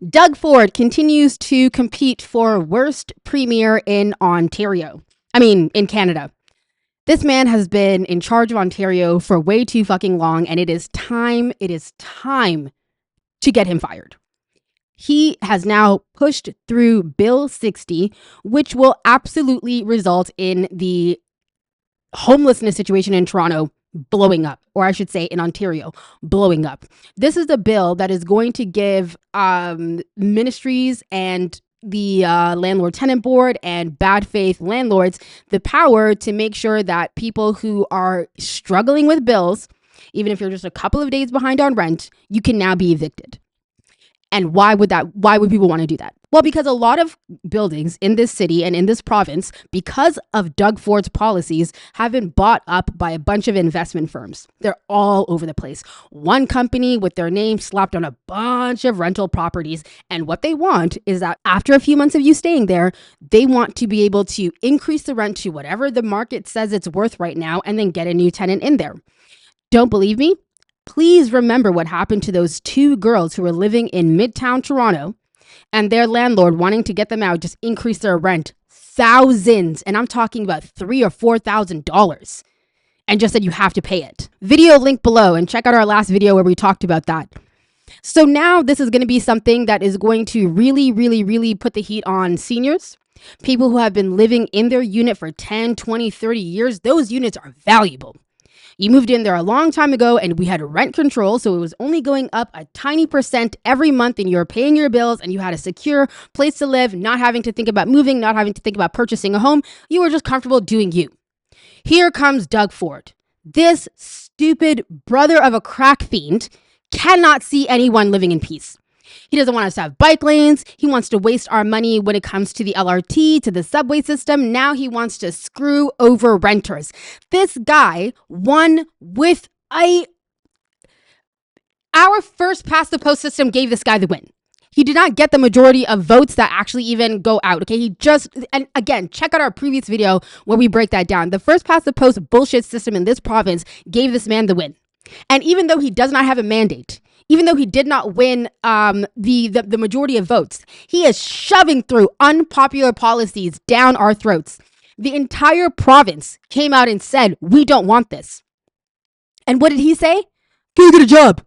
Doug Ford continues to compete for worst premier in Ontario. In Canada. This man has been in charge of Ontario for way too fucking long, and it is time to get him fired. He has now pushed through Bill 60, which will absolutely result in the homelessness situation in Toronto blowing up, or I should say in Ontario, blowing up. This is a bill that is going to give ministries and the landlord tenant board and bad faith landlords the power to make sure that people who are struggling with bills, even if you're just a couple of days behind on rent, you can now be evicted. And why would people want to do that? Well, because a lot of buildings in this city and in this province, because of Doug Ford's policies, have been bought up by a bunch of investment firms. They're all over the place. One company with their name slapped on a bunch of rental properties. And what they want is that after a few months of you staying there, they want to be able to increase the rent to whatever the market says it's worth right now and then get a new tenant in there. Don't believe me? Please remember what happened to those two girls who were living in Midtown Toronto and their landlord wanting to get them out, just increase their rent thousands. And I'm talking about $3,000 or $4,000 and just said you have to pay it. Video link below and check out our last video where we talked about that. So now this is going to be something that is going to really, really, really put the heat on seniors, people who have been living in their unit for 10, 20, 30 years. Those units are valuable. You moved in there a long time ago and we had rent control, so it was only going up a tiny percent every month and you were paying your bills and you had a secure place to live, not having to think about moving, not having to think about purchasing a home. You were just comfortable doing you. Here comes Doug Ford. This stupid brother of a crack fiend cannot see anyone living in peace. He doesn't want us to have bike lanes. He wants to waste our money when it comes to the LRT, to the subway system. Now he wants to screw over renters. This guy won with our first past the post system gave this guy the win. He did not get the majority of votes that actually even go out. Okay, and again, check out our previous video where we break that down. The first past the post bullshit system in this province gave this man the win. And even though he does not have a mandate, even though he did not win the majority of votes, he is shoving through unpopular policies down our throats. The entire province came out and said, we don't want this. And what did he say? Go get a job.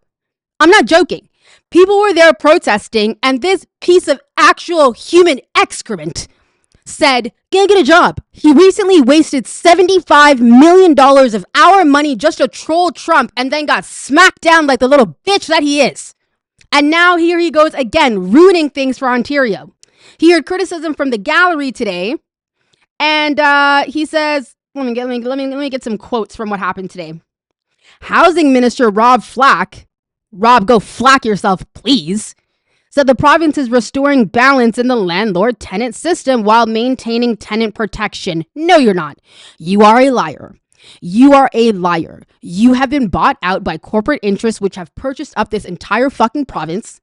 I'm not joking. People were there protesting, and this piece of actual human excrement said, get a job. He recently wasted $75 million of our money just to troll Trump and then got smacked down like the little bitch that he is. And now here he goes again, ruining things for Ontario. He heard criticism from the gallery today, and he says, let me get some quotes from what happened today. Housing Minister Rob, go flack yourself, please, said the province is restoring balance in the landlord-tenant system while maintaining tenant protection. No, you're not. You are a liar. You are a liar. You have been bought out by corporate interests which have purchased up this entire fucking province,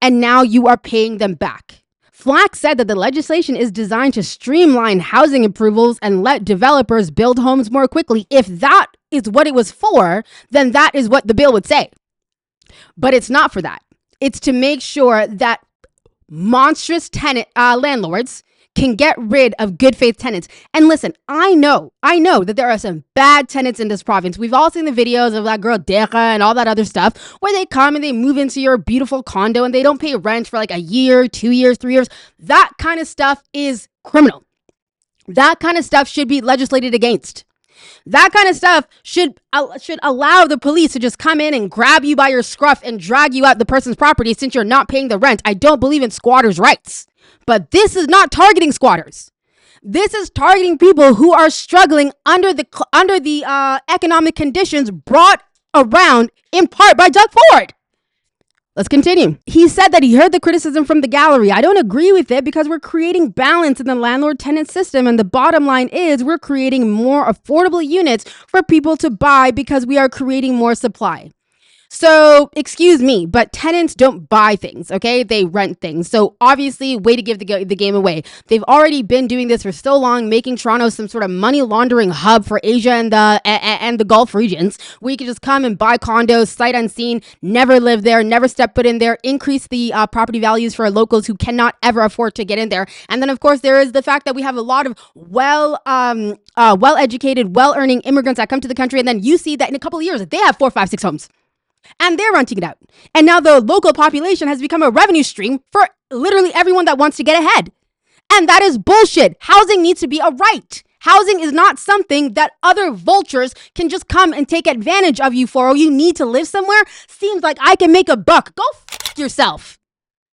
and now you are paying them back. Flack said that the legislation is designed to streamline housing approvals and let developers build homes more quickly. If that is what it was for, then that is what the bill would say. But it's not for that. It's to make sure that monstrous tenant landlords can get rid of good faith tenants. And listen, I know that there are some bad tenants in this province. We've all seen the videos of that girl Deka and all that other stuff where they come and they move into your beautiful condo and they don't pay rent for like a year, 2 years, 3 years. That kind of stuff is criminal. That kind of stuff should be legislated against. That kind of stuff should allow the police to just come in and grab you by your scruff and drag you out the person's property since you're not paying the rent. I don't believe in squatters' rights, but this is not targeting squatters. This is targeting people who are struggling under the economic conditions brought around in part by Doug Ford. Let's continue. He said that he heard the criticism from the gallery. I don't agree with it because we're creating balance in the landlord-tenant system. And the bottom line is we're creating more affordable units for people to buy because we are creating more supply. So, excuse me, but tenants don't buy things, okay? They rent things. So, obviously, way to give the game away. They've already been doing this for so long, making Toronto some sort of money laundering hub for Asia and the Gulf regions, where you can just come and buy condos, sight unseen, never live there, never step foot in there, increase the property values for locals who cannot ever afford to get in there. And then, of course, there is the fact that we have a lot of well-educated, well-earning immigrants that come to the country, and then you see that in a couple of years, they have 4, 5, 6 homes. And they're renting it out. And now the local population has become a revenue stream for literally everyone that wants to get ahead. And that is bullshit. Housing needs to be a right. Housing is not something that other vultures can just come and take advantage of you for. Oh, you need to live somewhere? Seems like I can make a buck. Go f*** yourself.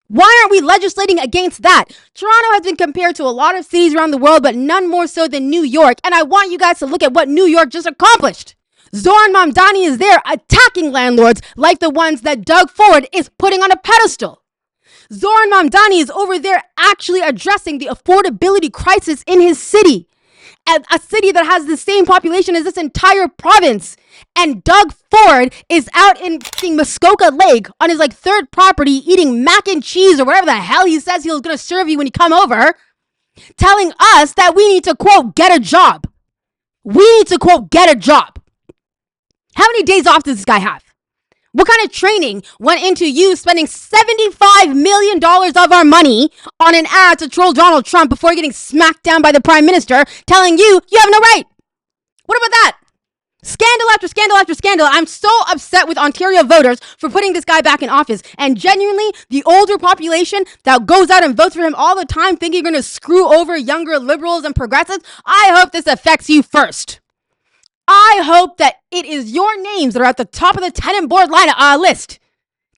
Why aren't we legislating against that? Toronto has been compared to a lot of cities around the world, but none more so than New York. And I want you guys to look at what New York just accomplished. Zoran Mamdani is there attacking landlords like the ones that Doug Ford is putting on a pedestal. Zoran Mamdani is over there actually addressing the affordability crisis in his city. A city that has the same population as this entire province. And Doug Ford is out in Muskoka Lake on his third property eating mac and cheese or whatever the hell he says he's going to serve you when you come over, telling us that we need to, quote, get a job. We need to, quote, get a job. How many days off does this guy have? What kind of training went into you spending $75 million of our money on an ad to troll Donald Trump before getting smacked down by the prime minister telling you have no right? What about that? Scandal after scandal after scandal. I'm so upset with Ontario voters for putting this guy back in office. And genuinely, the older population that goes out and votes for him all the time thinking you're going to screw over younger liberals and progressives, I hope this affects you first. I hope that it is your names that are at the top of the tenant board list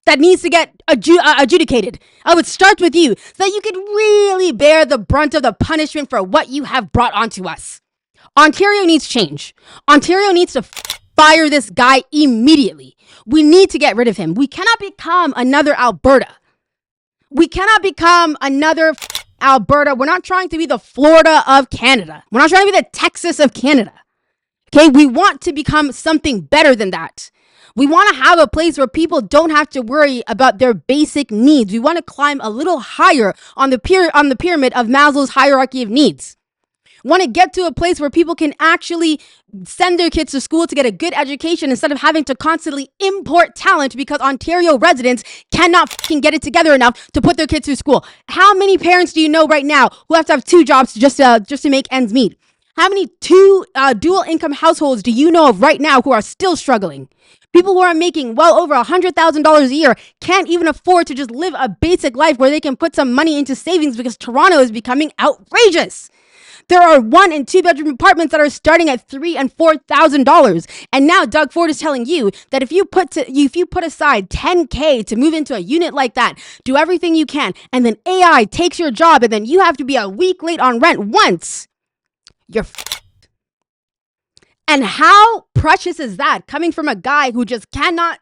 that needs to get adjudicated. I would start with you so that you could really bear the brunt of the punishment for what you have brought onto us. Ontario needs change. Ontario needs to fire this guy immediately. We need to get rid of him. We cannot become another Alberta. We cannot become another Alberta. We're not trying to be the Florida of Canada. We're not trying to be the Texas of Canada. Okay, we want to become something better than that. We want to have a place where people don't have to worry about their basic needs. We want to climb a little higher on the pyramid of Maslow's hierarchy of needs. Want to get to a place where people can actually send their kids to school to get a good education instead of having to constantly import talent because Ontario residents cannot fucking get it together enough to put their kids through school. How many parents do you know right now who have to have 2 jobs just to make ends meet? How many dual income households do you know of right now who are still struggling? People who are making well over $100,000 a year can't even afford to just live a basic life where they can put some money into savings because Toronto is becoming outrageous. There are 1 and 2 bedroom apartments that are starting at $3,000 and $4,000. And now Doug Ford is telling you that if you put aside $10K to move into a unit like that, do everything you can, and then AI takes your job, and then you have to be a week late on rent once, you're and how precious is that coming from a guy who just cannot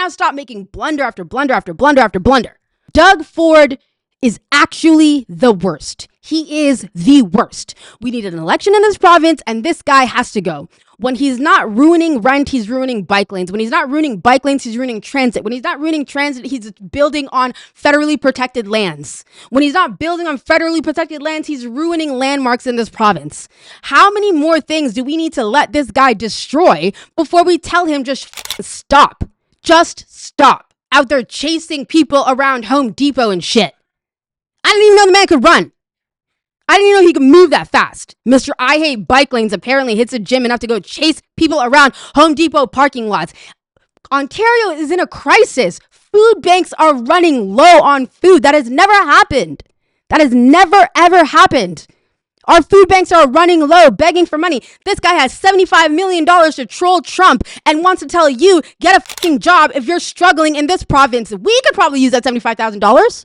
stop making blunder after blunder after blunder after blunder? Doug Ford is actually the worst. He is the worst. We need an election in this province, and this guy has to go. When he's not ruining rent, he's ruining bike lanes. When he's not ruining bike lanes, he's ruining transit. When he's not ruining transit, he's building on federally protected lands. When he's not building on federally protected lands, he's ruining landmarks in this province. How many more things do we need to let this guy destroy before we tell him just stop? Just stop. Out there chasing people around Home Depot and shit. I didn't even know the man could run. I didn't even know he could move that fast. Mr. I Hate Bike Lanes apparently hits a gym enough to go chase people around Home Depot parking lots. Ontario is in a crisis. Food banks are running low on food. That has never happened. That has never, ever happened. Our food banks are running low, begging for money. This guy has $75 million to troll Trump and wants to tell you, get a fucking job if you're struggling in this province. We could probably use that $75,000.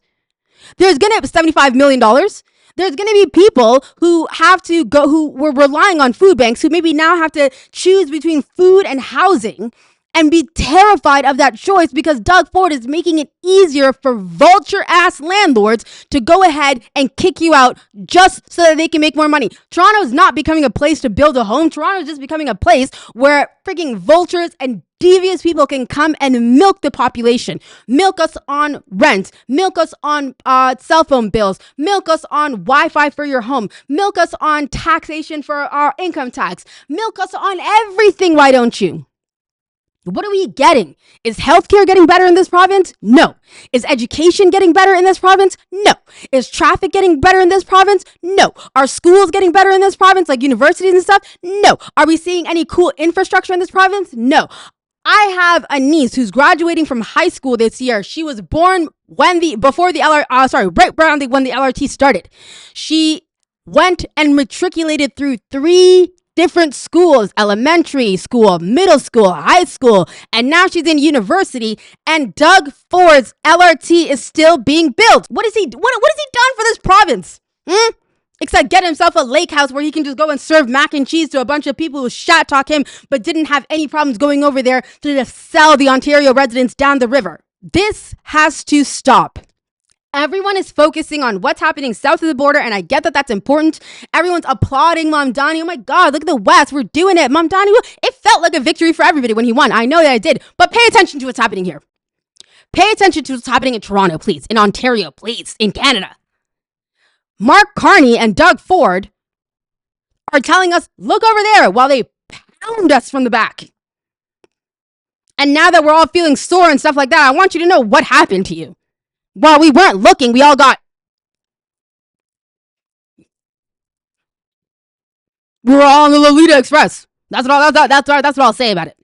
There's going to be $75 million. There's going to be people who have to go, who were relying on food banks, who maybe now have to choose between food and housing. and be terrified of that choice because Doug Ford is making it easier for vulture ass landlords to go ahead and kick you out just so that they can make more money. Toronto is not becoming a place to build a home. Toronto is just becoming a place where freaking vultures and devious people can come and milk the population, milk us on rent, milk us on cell phone bills, milk us on Wi-Fi for your home, milk us on taxation for our income tax, milk us on everything. Why don't you? What are we getting? Is healthcare getting better in this province? No. Is education getting better in this province? No. Is traffic getting better in this province? No. Are schools getting better in this province, like universities and stuff? No. Are we seeing any cool infrastructure in this province? No. I have a niece who's graduating from high school this year. She was born when right around when the LRT started. She went and matriculated through 3 different schools: elementary school, middle school, high school, and now she's in university, and Doug Ford's LRT is still being built. What has he done for this province? Except get himself a lake house where he can just go and serve mac and cheese to a bunch of people who shat talk him but didn't have any problems going over there to just sell the Ontario residents down the river. This has to stop. Everyone is focusing on what's happening south of the border, and I get that that's important. Everyone's applauding Mamdani. Oh my God, look at the West. We're doing it. Mamdani, it felt like a victory for everybody when he won. I know that it did, but pay attention to what's happening here. Pay attention to what's happening in Toronto, please. In Ontario, please. In Canada. Mark Carney and Doug Ford are telling us, look over there, while they pound us from the back. And now that we're all feeling sore and stuff like that, I want you to know what happened to you. While we weren't looking, we were all on the Lolita Express. That's what I'll say about it.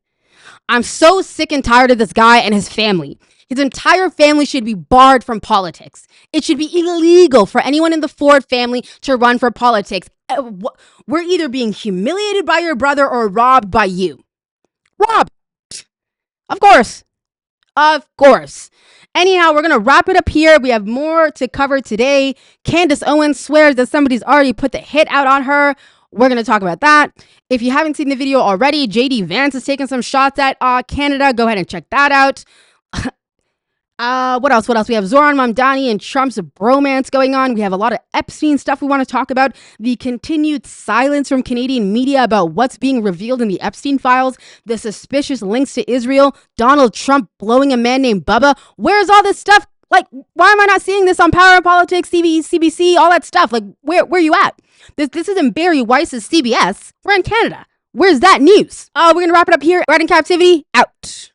I'm so sick and tired of this guy and his family. His entire family should be barred from politics. It should be illegal for anyone in the Ford family to run for politics. We're either being humiliated by your brother or robbed by you. Robbed. Of course. Anyhow, we're going to wrap it up here. We have more to cover today. Candace Owens swears that somebody's already put the hit out on her. We're going to talk about that. If you haven't seen the video already, JD Vance is taking some shots at Canada. Go ahead and check that out. What else? We have Zoran Mamdani and Trump's bromance going on. We have a lot of Epstein stuff we want to talk about. The continued silence from Canadian media about what's being revealed in the Epstein files. The suspicious links to Israel. Donald Trump blowing a man named Bubba. Where's all this stuff? Like, why am I not seeing this on Power and Politics, CBC, all that stuff? Like, where are you at? This isn't Barry Weiss's CBS. We're in Canada. Where's that news? We're going to wrap it up here. Red in Captivity, out.